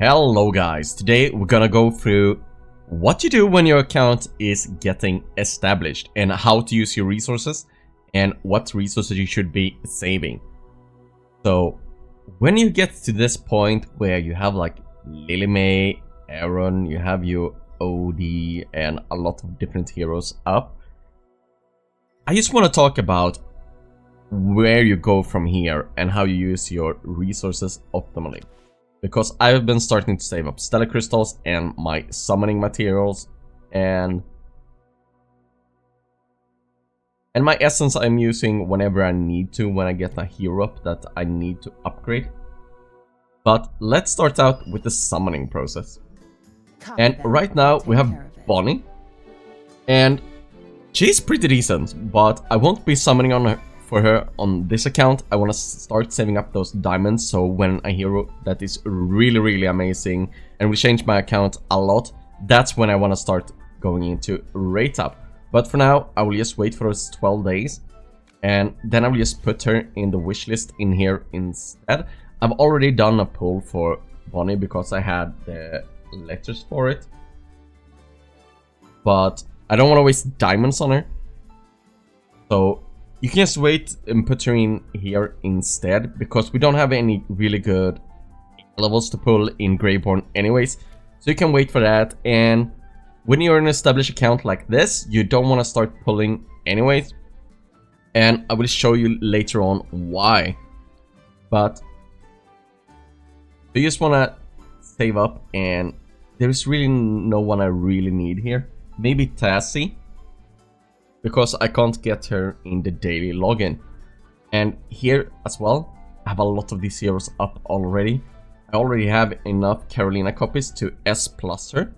Hello guys, today we're gonna go through what you do when your account is getting established and how to use your resources and what resources you should be saving. So when you get to this point where you have like Lily May, Aaron, you have your OD and a lot of different heroes up, I just want to talk about where you go from here and how you use your resources optimally. Because I've been starting to save up stellar crystals and my summoning materials and my essence I'm using whenever I need to, when I get a hero up that I need to upgrade. But let's start out with the summoning process. And right now we have Bonnie, and she's pretty decent, but I won't be summoning on her for her on this account. I want to start saving up those diamonds, so when a hero that is really amazing and will change my account a lot, that's when I want to start going into rate up. But for now, I will just wait for those 12 days, and then I will just put her in the wish list in here instead. I've already done a pull for Bonnie because I had the letters for it, but I don't want to waste diamonds on her, so you can just wait and put her in here instead, because we don't have any really good levels to pull in Greyborn anyways. So you can wait for that, and when you're in an established account like this, you don't want to start pulling anyways. And I will show you later on why. But you just want to save up, and there's really no one I really need here. Maybe Tassie, because I can't get her in the daily login. And here as well, I have a lot of these heroes up already. I already have enough Carolina copies to S+ her,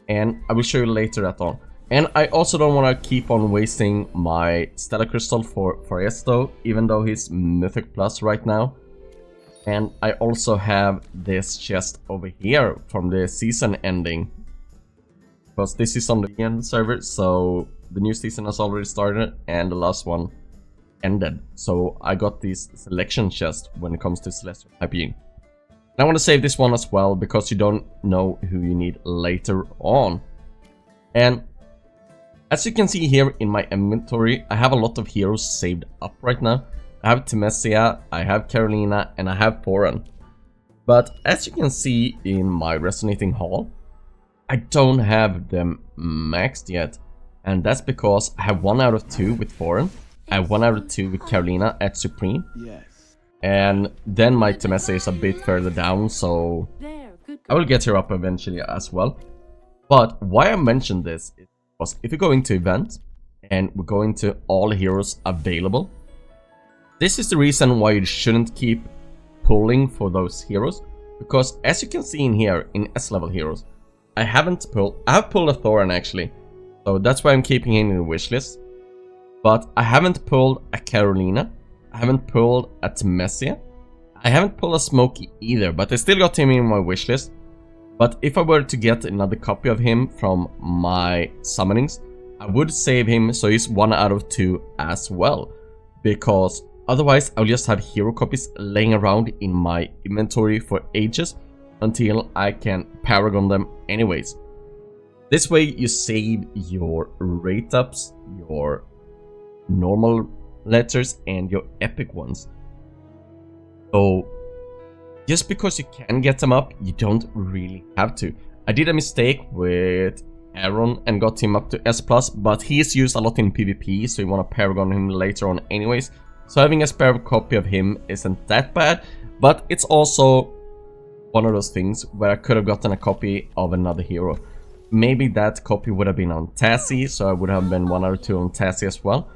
and I will show you later that on. And I also don't want to keep on wasting my Stellar Crystal for Esto, even though he's Mythic Plus right now. And I also have this chest over here from the season ending, because this is on the end server, so the new season has already started and the last one ended. So I got this selection chest when it comes to Celestial Hygiene. I want to save this one as well, because you don't know who you need later on. And as you can see here in my inventory, I have a lot of heroes saved up right now. I have Temesia, I have Carolina, and I have Foran. But as you can see in my Resonating Hall, I don't have them maxed yet. And that's because I have 1 out of 2 with Foran, I have 1 out of 2 with Carolina at Supreme. Yes. And then my Temesia is a bit further down, so I will get her up eventually as well. But why I mentioned this is because if you go into event and we go into all heroes available, this is the reason why you shouldn't keep pulling for those heroes. Because as you can see in here, in S-level heroes, I have pulled a Thoran actually. So that's why I'm keeping him in the wishlist. But I haven't pulled a Carolina. I haven't pulled a Temesia. I haven't pulled a Smokey either, but I still got him in my wishlist. But if I were to get another copy of him from my summonings, I would save him so he's 1 out of 2 as well. Because otherwise I'll just have hero copies laying around in my inventory for ages until I can paragon them anyways. This way you save your rate ups, your normal letters, and your epic ones. So just because you can get them up, you don't really have to. I did a mistake with Aaron and got him up to S+, but he is used a lot in PvP, so you want to paragon him later on anyways. So having a spare copy of him isn't that bad, but it's also one of those things where I could have gotten a copy of another hero. Maybe that copy would have been on Tassie, so I would have been 1 out of 2 on Tassie as well.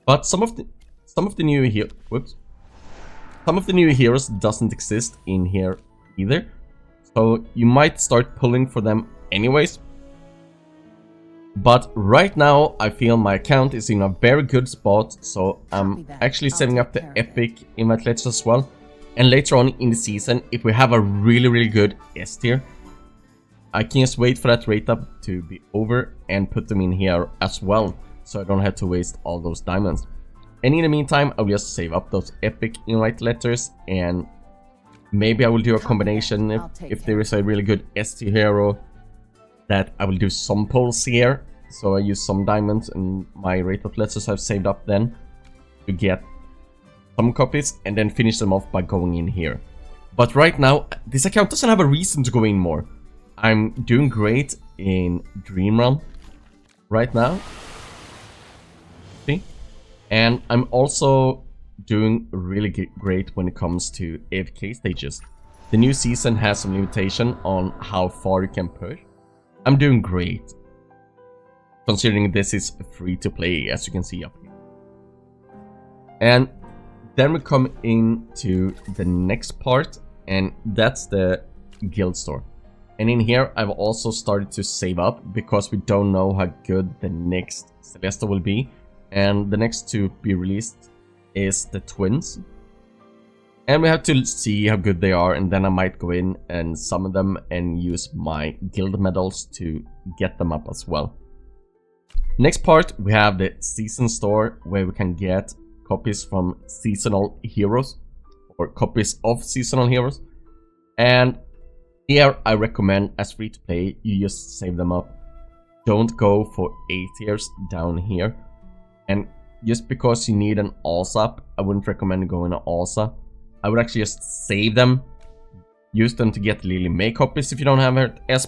But some of the new heroes doesn't exist in here either, so you might start pulling for them anyways. But right now I feel my account is in a very good spot, so I'm actually setting up the epic invite letters as well. And later on in the season, if we have a really good S tier, I can just wait for that rate up to be over and put them in here as well, so I don't have to waste all those diamonds. And in the meantime, I'll just save up those epic invite letters and Maybe I will do a combination if there is a really good ST hero that I will do some pulls here. So I use some diamonds and my rate of letters I've saved up then to get some copies and then finish them off by going in here. But right now, this account doesn't have a reason to go in more. I'm doing great in Dream Run right now. See? And I'm also doing really great when it comes to AFK stages. The new season has some limitation on how far you can push. I'm doing great, considering this is free to play, as you can see up here. And then we come into the next part, and that's the guild store. And in here I've also started to save up because we don't know how good the next Celesta will be. And the next to be released is the twins. And we have to see how good they are, and then I might go in and summon them and use my guild medals to get them up as well. Next part, we have the season store, where we can get copies from seasonal heroes or copies of seasonal heroes. And here I recommend, as free to play, you just save them up. Don't go for A tiers down here. And just because you need an ASAP, I wouldn't recommend going to ASA. I would actually just save them, use them to get Lily May copies if you don't have her S+.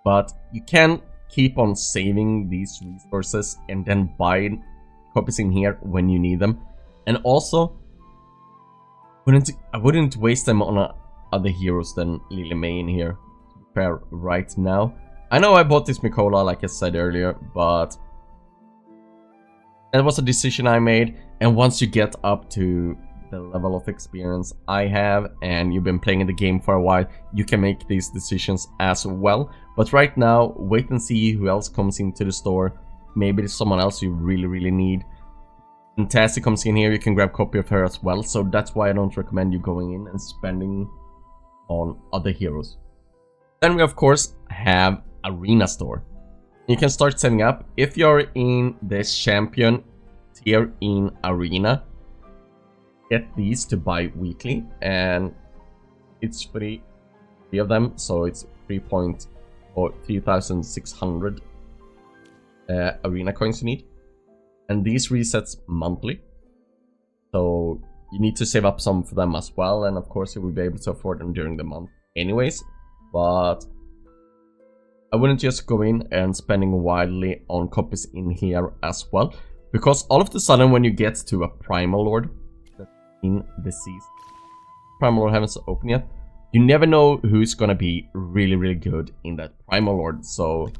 But you can keep on saving these resources and then buy copies in here when you need them. And also, I wouldn't waste them on other heroes than Lily May in here, to be fair, right now. I know I bought this Mikola, like I said earlier, but that was a decision I made. And once you get up to the level of experience I have, and you've been playing the game for a while, you can make these decisions as well. But right now, wait and see who else comes into the store. Maybe there's someone else you really need. And Tassie comes in here, you can grab a copy of her as well. So that's why I don't recommend you going in and spending on other heroes. Then we of course have Arena Store. You can start setting up. If you're in the champion tier in Arena, get these to buy weekly, and it's free, 3 of them, so it's 3,600 arena coins you need. And these resets monthly, so you need to save up some for them as well. And of course you will be able to afford them during the month anyways, but I wouldn't just go in and spending wildly on copies in here as well, because all of a sudden when you get to a Primal Lord in the season, Primal Lord haven't opened yet, you never know who's gonna be really good in that Primal Lord. So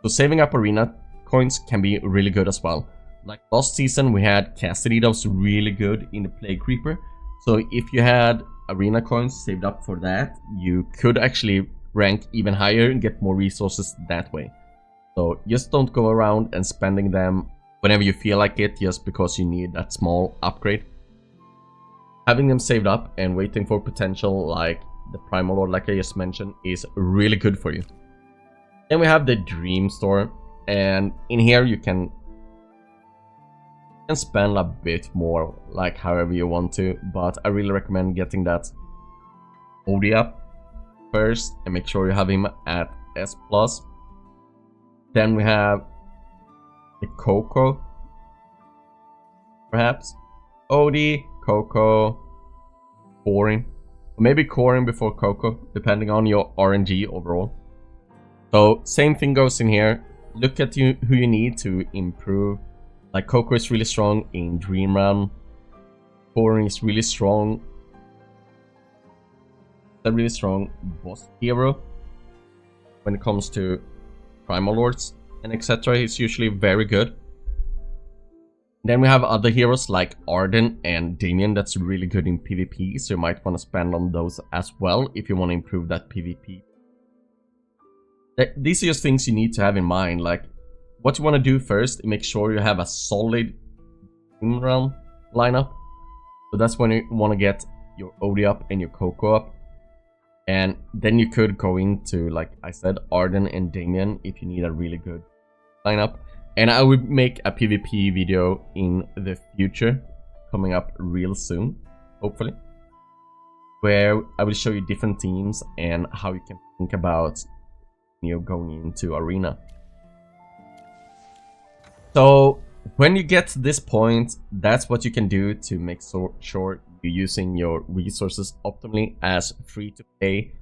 saving up arena coins can be really good as well. Like last season we had Cassidy that was really good in the Plague Creeper. So if you had arena coins saved up for that, you could actually rank even higher and get more resources that way. So just don't go around and spending them whenever you feel like it just because you need that small upgrade. Having them saved up and waiting for potential like the Primal Lord, like I just mentioned, is really good for you. Then we have the Dream Store, and in here you can spend a bit more, like however you want to, but I really recommend getting that OD up first and make sure you have him at S+. Then we have the Coco, perhaps OD, Coco, Corin, maybe Corin before Coco, depending on your RNG overall. So same thing goes in here. Look at who you need to improve. Like Coco is really strong in Dream Run. Corin is really strong. A really strong boss hero when it comes to Primal Lords and etc. He's usually very good. Then we have other heroes like Arden and Damien that's really good in PvP, so you might want to spend on those as well if you want to improve that PvP. These are just things you need to have in mind. Like what you want to do first, make sure you have a solid Dream Run lineup. So that's when you want to get your OD up and your Coco up. And then you could go into, like I said, Arden and Damien if you need a really good lineup. And I would make a PvP video in the future, coming up real soon, hopefully. where I will show you different teams and how you can think about, you know, going into arena. So when you get to this point, that's what you can do to make sure you're using your resources optimally as free to play.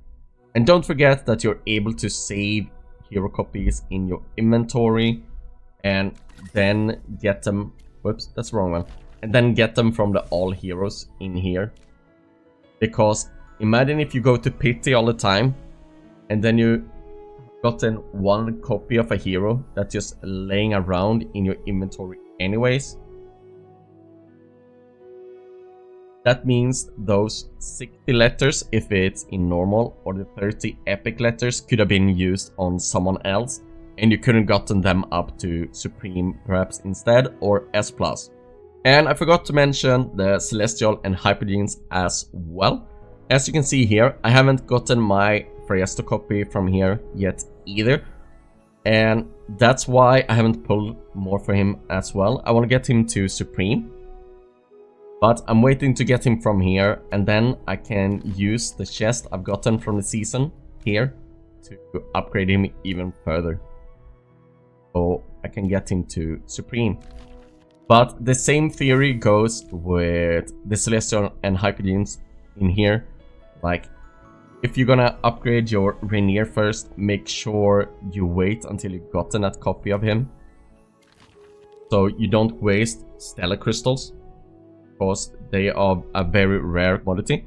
And don't forget that you're able to save hero copies in your inventory and then get them, whoops, that's the wrong one, and then get them from the all heroes in here. Because imagine if you go to pity all the time and then you gotten one copy of a hero that's just laying around in your inventory anyways. That means those 60 letters, if it's in normal, or the 30 epic letters could have been used on someone else, and you couldn't gotten them up to Supreme perhaps instead, or S+. And I forgot to mention the Celestial and Hypergenes as well. As you can see here, I haven't gotten my Freyasto copy from here yet either. And that's why I haven't pulled more for him as well. I want to get him to Supreme. But I'm waiting to get him from here, and then I can use the chest I've gotten from the season here to upgrade him even further. So I can get him to Supreme. But the same theory goes with the Celestial and Hypergenes in here. Like, if you're gonna upgrade your Rainier first, make sure you wait until you've gotten that copy of him. So you don't waste Stellar Crystals, because they are a very rare commodity.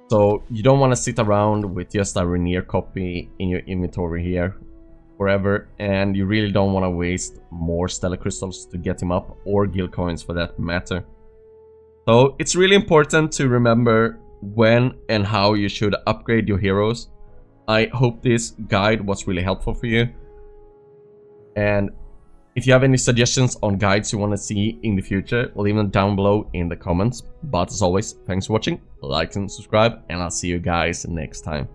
So you don't want to sit around with just a Rainier copy in your inventory here forever, and you really don't want to waste more Stellar Crystals to get him up, or guild coins for that matter. So it's really important to remember when and how you should upgrade your heroes. I hope this guide was really helpful for you. And if you have any suggestions on guides you want to see in the future, leave them down below in the comments. But as always, thanks for watching, like and subscribe, and I'll see you guys next time.